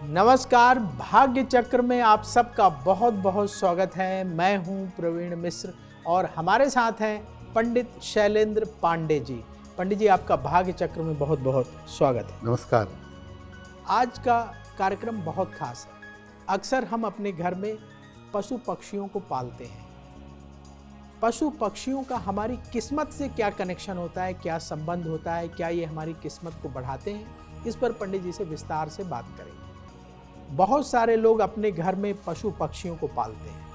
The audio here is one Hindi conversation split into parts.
नमस्कार, भाग्य चक्र में आप सबका बहुत बहुत स्वागत है। मैं हूं प्रवीण मिश्र और हमारे साथ हैं पंडित शैलेंद्र पांडे जी। पंडित जी, आपका भाग्य चक्र में बहुत बहुत स्वागत है। नमस्कार। आज का कार्यक्रम बहुत खास है। अक्सर हम अपने घर में पशु पक्षियों को पालते हैं। पशु पक्षियों का हमारी किस्मत से क्या कनेक्शन होता है, क्या संबंध होता है, क्या ये हमारी किस्मत को बढ़ाते हैं, इस पर पंडित जी से विस्तार से बात करेंगे। बहुत सारे लोग अपने घर में पशु पक्षियों को पालते हैं।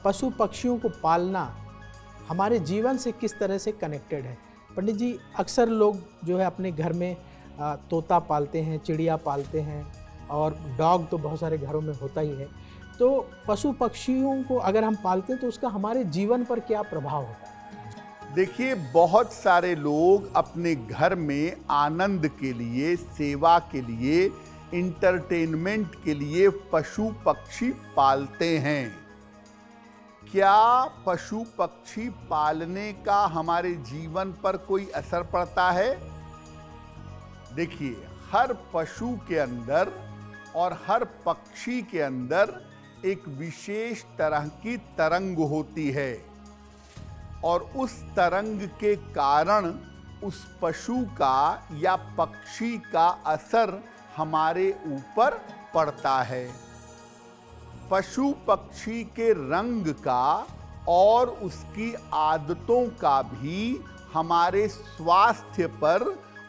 पशु पक्षियों को पालना हमारे जीवन से किस तरह से कनेक्टेड है? पंडित जी, अक्सर लोग जो है अपने घर में तोता पालते हैं, चिड़िया पालते हैं और डॉग तो बहुत सारे घरों में होता ही है। तो पशु पक्षियों को अगर हम पालते हैं तो उसका हमारे जीवन पर क्या प्रभाव होता है? देखिए, बहुत सारे लोग अपने घर में आनंद के लिए, सेवा के लिए, इंटरटेनमेंट के लिए पशु पक्षी पालते हैं। क्या पशु पक्षी पालने का हमारे जीवन पर कोई असर पड़ता है? देखिए, हर पशु के अंदर और हर पक्षी के अंदर एक विशेष तरह की तरंग होती है और उस तरंग के कारण उस पशु का या पक्षी का असर हमारे ऊपर पड़ता है। पशु पक्षी के रंग का और उसकी आदतों का भी हमारे स्वास्थ्य पर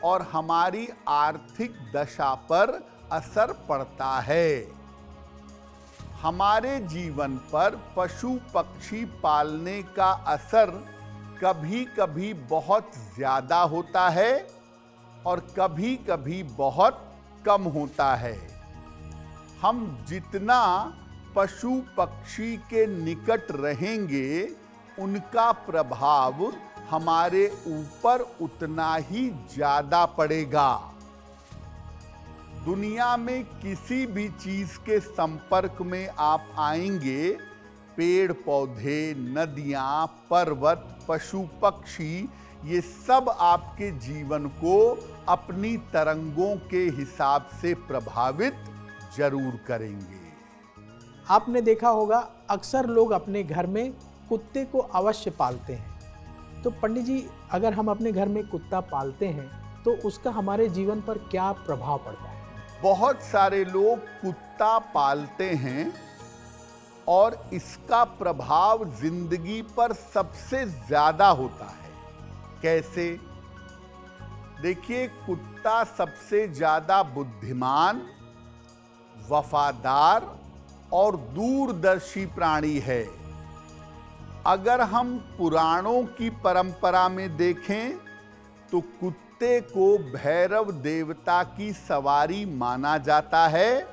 और हमारी आर्थिक दशा पर असर पड़ता है। हमारे जीवन पर पशु पक्षी पालने का असर कभी कभी बहुत ज्यादा होता है और कभी कभी बहुत कम होता है। हम जितना पशु पक्षी के निकट रहेंगे, उनका प्रभाव हमारे ऊपर उतना ही ज्यादा पड़ेगा। दुनिया में किसी भी चीज के संपर्क में आप आएंगे, पेड़ पौधे, नदियां, पर्वत, पशु पक्षी, ये सब आपके जीवन को अपनी तरंगों के हिसाब से प्रभावित जरूर करेंगे। आपने देखा होगा, अक्सर लोग अपने घर में कुत्ते को अवश्य पालते हैं। तो पंडित जी, अगर हम अपने घर में कुत्ता पालते हैं तो उसका हमारे जीवन पर क्या प्रभाव पड़ता है? बहुत सारे लोग कुत्ता पालते हैं और इसका प्रभाव जिंदगी पर सबसे ज्यादा होता है। कैसे? देखिए, कुत्ता सबसे ज्यादा बुद्धिमान, वफादार और दूरदर्शी प्राणी है। अगर हम पुराणों की परंपरा में देखें तो कुत्ते को भैरव देवता की सवारी माना जाता है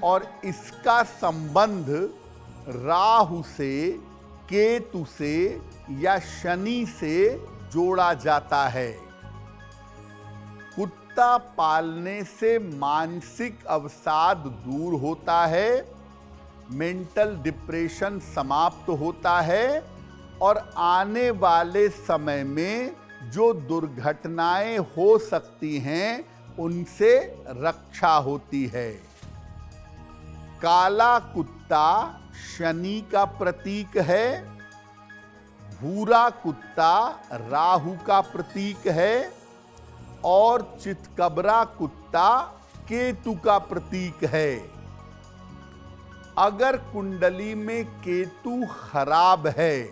और इसका संबंध राहु से, केतु से या शनि से जोड़ा जाता है। कुत्ता पालने से मानसिक अवसाद दूर होता है, मेंटल डिप्रेशन समाप्त होता है और आने वाले समय में जो दुर्घटनाएं हो सकती हैं, उनसे रक्षा होती है। काला कुत्ता शनि का प्रतीक है, भूरा कुत्ता राहु का प्रतीक है और चितकबरा कुत्ता केतु का प्रतीक है। अगर कुंडली में केतु खराब है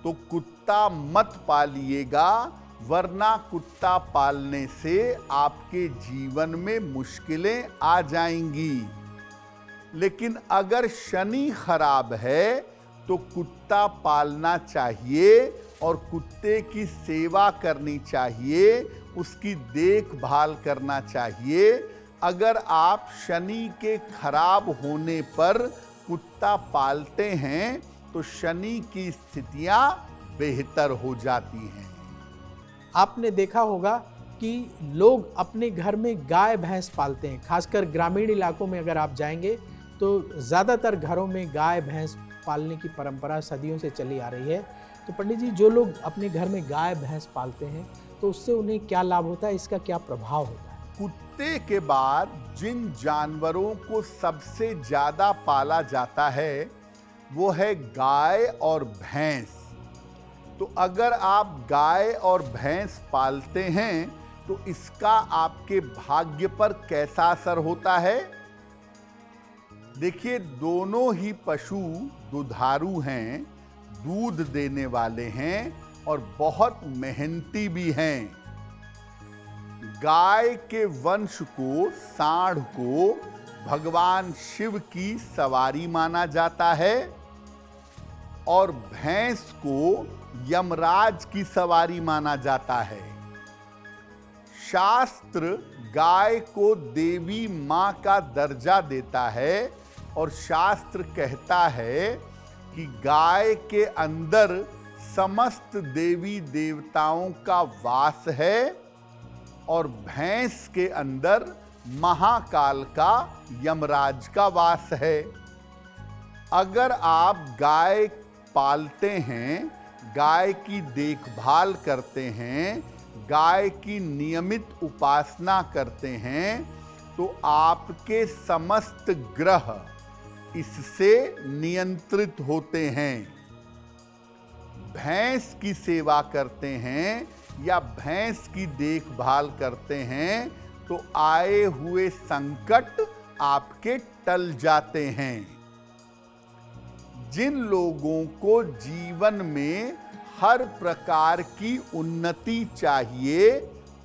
तो कुत्ता मत पालिएगा, वरना कुत्ता पालने से आपके जीवन में मुश्किलें आ जाएंगी। लेकिन अगर शनि खराब है तो कुत्ता पालना चाहिए और कुत्ते की सेवा करनी चाहिए, उसकी देखभाल करना चाहिए। अगर आप शनि के खराब होने पर कुत्ता पालते हैं तो शनि की स्थितियां बेहतर हो जाती हैं। आपने देखा होगा कि लोग अपने घर में गाय भैंस पालते हैं। खासकर ग्रामीण इलाकों में अगर आप जाएंगे तो ज़्यादातर घरों में गाय भैंस पालने की परंपरा सदियों से चली आ रही है। तो पंडित जी, जो लोग अपने घर में गाय भैंस पालते हैं तो उससे उन्हें क्या लाभ होता है, इसका क्या प्रभाव होता है? कुत्ते के बाद जिन जानवरों को सबसे ज्यादा पाला जाता है वो है गाय और भैंस। तो अगर आप गाय और भैंस पालते हैं तो इसका आपके भाग्य पर कैसा असर होता है? देखिए, दोनों ही पशु दुधारू हैं, दूध देने वाले हैं और बहुत मेहनती भी हैं। गाय के वंश को, सांड को भगवान शिव की सवारी माना जाता है और भैंस को यमराज की सवारी माना जाता है। शास्त्र गाय को देवी मां का दर्जा देता है और शास्त्र कहता है कि गाय के अंदर समस्त देवी देवताओं का वास है और भैंस के अंदर महाकाल का, यमराज का वास है। अगर आप गाय पालते हैं, गाय की देखभाल करते हैं, गाय की नियमित उपासना करते हैं तो आपके समस्त ग्रह इससे नियंत्रित होते हैं। भैंस की सेवा करते हैं या भैंस की देखभाल करते हैं तो आए हुए संकट आपके टल जाते हैं। जिन लोगों को जीवन में हर प्रकार की उन्नति चाहिए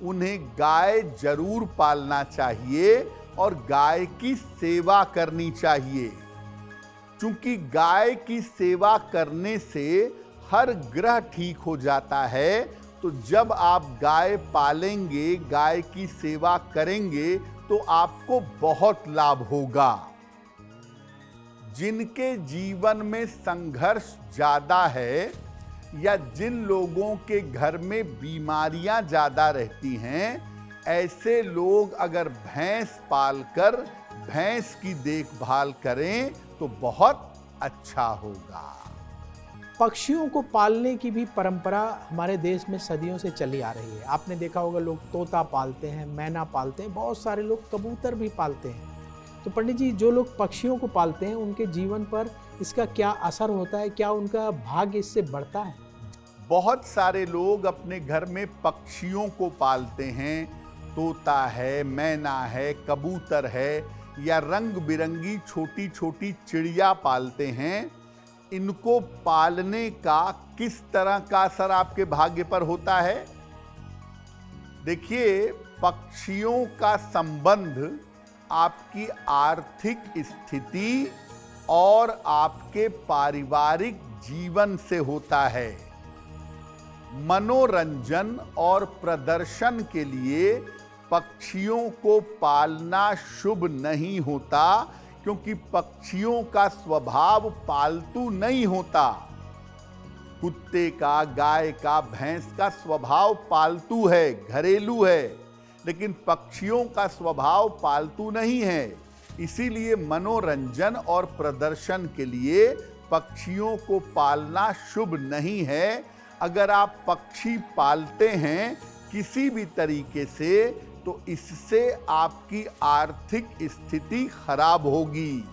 उन्हें गाय जरूर पालना चाहिए और गाय की सेवा करनी चाहिए, क्योंकि गाय की सेवा करने से हर ग्रह ठीक हो जाता है। तो जब आप गाय पालेंगे, गाय की सेवा करेंगे तो आपको बहुत लाभ होगा। जिनके जीवन में संघर्ष ज्यादा है या जिन लोगों के घर में बीमारियां ज्यादा रहती हैं, ऐसे लोग अगर भैंस पालकर भैंस की देखभाल करें तो बहुत अच्छा होगा। पक्षियों को पालने की भी परंपरा हमारे देश में सदियों से चली आ रही है। आपने देखा होगा, लोग तोता पालते हैं, मैना पालते हैं, बहुत सारे लोग कबूतर भी पालते हैं। तो पंडित जी, जो लोग पक्षियों को पालते हैं उनके जीवन पर इसका क्या असर होता है? क्या उनका भाग्य इससे बढ़ता है? बहुत सारे लोग अपने घर में पक्षियों को पालते हैं। तोता है, मैना है, कबूतर है या रंग बिरंगी छोटी छोटी चिड़िया पालते हैं। इनको पालने का किस तरह का असर आपके भाग्य पर होता है? देखिए, पक्षियों का संबंध आपकी आर्थिक स्थिति और आपके पारिवारिक जीवन से होता है। मनोरंजन और प्रदर्शन के लिए पक्षियों को पालना शुभ नहीं होता, क्योंकि पक्षियों का स्वभाव पालतू नहीं होता। कुत्ते का, गाय का, भैंस का स्वभाव पालतू है, घरेलू है, लेकिन पक्षियों का स्वभाव पालतू नहीं है। इसीलिए मनोरंजन और प्रदर्शन के लिए पक्षियों को पालना शुभ नहीं है। अगर आप पक्षी पालते हैं किसी भी तरीके से तो इससे आपकी आर्थिक स्थिति खराब होगी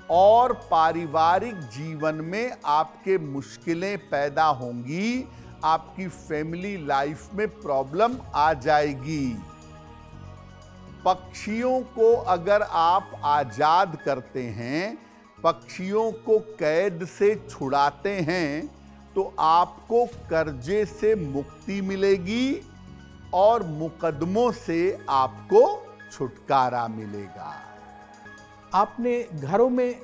और पारिवारिक जीवन में आपके मुश्किलें पैदा होंगी, आपकी फैमिली लाइफ में प्रॉब्लम आ जाएगी। पक्षियों को अगर आप आजाद करते हैं, पक्षियों को कैद से छुड़ाते हैं तो आपको कर्जे से मुक्ति मिलेगी और मुकदमों से आपको छुटकारा मिलेगा। आपने घरों में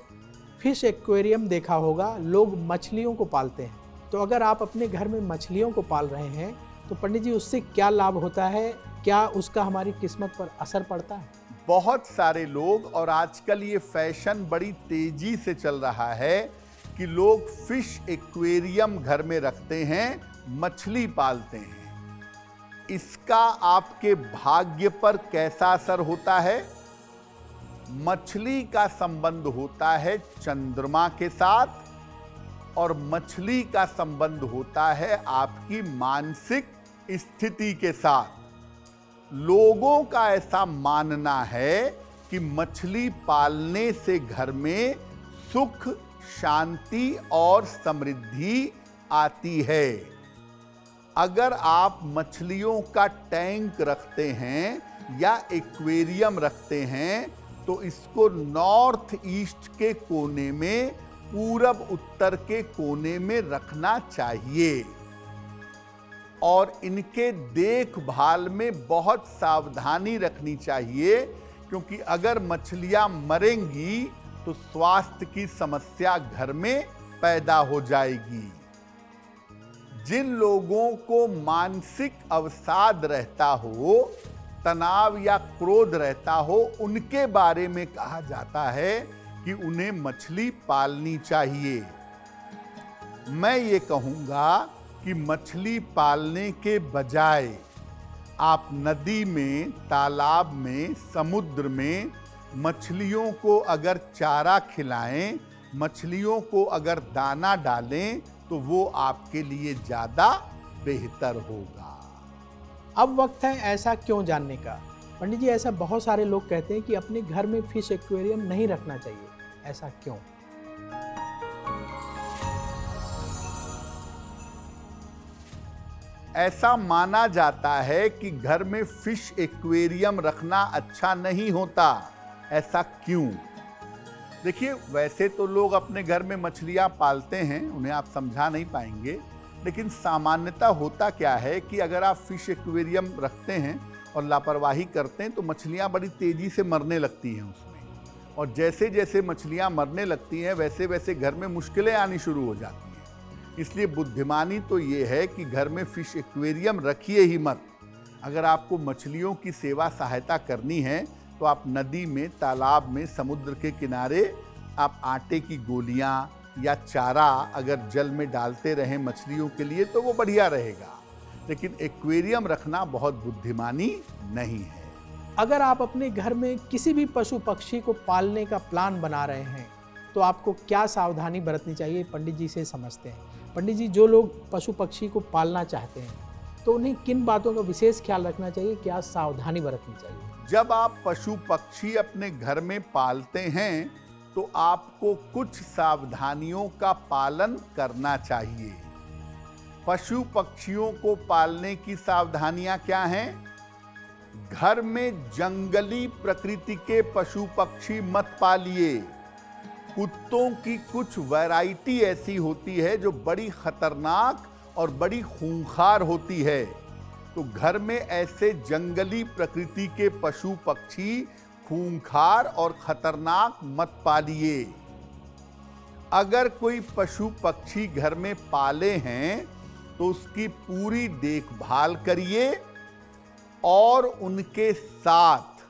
फिश एक्वेरियम देखा होगा, लोग मछलियों को पालते हैं। तो अगर आप अपने घर में मछलियों को पाल रहे हैं तो पंडित जी, उससे क्या लाभ होता है? क्या उसका हमारी किस्मत पर असर पड़ता है? बहुत सारे लोग, और आजकल ये फैशन बड़ी तेजी से चल रहा है कि लोग फिश एक्वेरियम घर में रखते हैं, मछली पालते हैं। इसका आपके भाग्य पर कैसा असर होता है? मछली का संबंध होता है चंद्रमा के साथ और मछली का संबंध होता है आपकी मानसिक स्थिति के साथ। लोगों का ऐसा मानना है कि मछली पालने से घर में सुख, शांति और समृद्धि आती है। अगर आप मछलियों का टैंक रखते हैं या एक्वेरियम रखते हैं तो इसको नॉर्थ ईस्ट के कोने में, पूरब उत्तर के कोने में रखना चाहिए और इनके देखभाल में बहुत सावधानी रखनी चाहिए, क्योंकि अगर मछलियां मरेंगी तो स्वास्थ्य की समस्या घर में पैदा हो जाएगी। जिन लोगों को मानसिक अवसाद रहता हो, तनाव या क्रोध रहता हो, उनके बारे में कहा जाता है कि उन्हें मछली पालनी चाहिए। मैं ये कहूँगा कि मछली पालने के बजाय आप नदी में, तालाब में, समुद्र में मछलियों को अगर चारा खिलाएं, मछलियों को अगर दाना डालें तो वो आपके लिए ज़्यादा बेहतर होगा। अब वक्त है ऐसा क्यों जानने का। पंडित जी, ऐसा बहुत सारे लोग कहते हैं कि अपने घर में फिश एक्वेरियम नहीं रखना चाहिए, ऐसा क्यों? ऐसा माना जाता है कि घर में फिश एक्वेरियम रखना अच्छा नहीं होता। ऐसा क्यों? देखिए, वैसे तो लोग अपने घर में मछलियां पालते हैं, उन्हें आप समझा नहीं पाएंगे, लेकिन सामान्यतः होता क्या है कि अगर आप फिश एक्वेरियम रखते हैं और लापरवाही करते हैं तो मछलियां बड़ी तेजी से मरने लगती हैं उसमें, और जैसे जैसे मछलियां मरने लगती हैं वैसे वैसे घर में मुश्किलें आनी शुरू हो जाती हैं। इसलिए बुद्धिमानी तो ये है कि घर में फिश एक्वेरियम रखिए ही मत। अगर आपको मछलियों की सेवा सहायता करनी है तो आप नदी में, तालाब में, समुद्र के किनारे आप आटे की गोलियां या चारा अगर जल में डालते रहें मछलियों के लिए तो वो बढ़िया रहेगा, लेकिन एक्वेरियम रखना बहुत बुद्धिमानी नहीं है। अगर आप अपने घर में किसी भी पशु पक्षी को पालने का प्लान बना रहे हैं तो आपको क्या सावधानी बरतनी चाहिए, पंडित जी से समझते हैं। पंडित जी, जो लोग पशु पक्षी को पालना चाहते हैं तो उन्हें किन बातों का विशेष ख्याल रखना चाहिए, क्या सावधानी बरतनी चाहिए? जब आप पशु पक्षी अपने घर में पालते हैं तो आपको कुछ सावधानियों का पालन करना चाहिए। पशु पक्षियों को पालने की सावधानियां क्या हैं? घर में जंगली प्रकृति के पशु पक्षी मत पालिए। कुत्तों की कुछ वैरायटी ऐसी होती है जो बड़ी खतरनाक और बड़ी खूंखार होती है, तो घर में ऐसे जंगली प्रकृति के पशु पक्षी खूंखार और खतरनाक मत पालिए। अगर कोई पशु पक्षी घर में पाले हैं तो उसकी पूरी देखभाल करिए और उनके साथ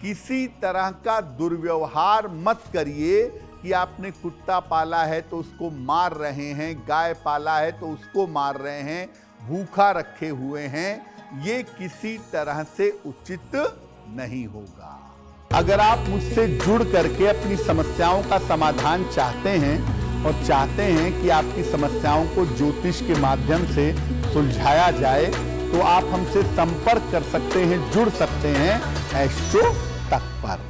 किसी तरह का दुर्व्यवहार मत करिए कि आपने कुत्ता पाला है तो उसको मार रहे हैं, गाय पाला है तो उसको मार रहे हैं, भूखा रखे हुए हैं। ये किसी तरह से उचित नहीं होगा। अगर आप मुझसे जुड़ करके अपनी समस्याओं का समाधान चाहते हैं और चाहते हैं कि आपकी समस्याओं को ज्योतिष के माध्यम से सुलझाया जाए तो आप हमसे संपर्क कर सकते हैं, जुड़ सकते हैं एस्ट्रो तक पर।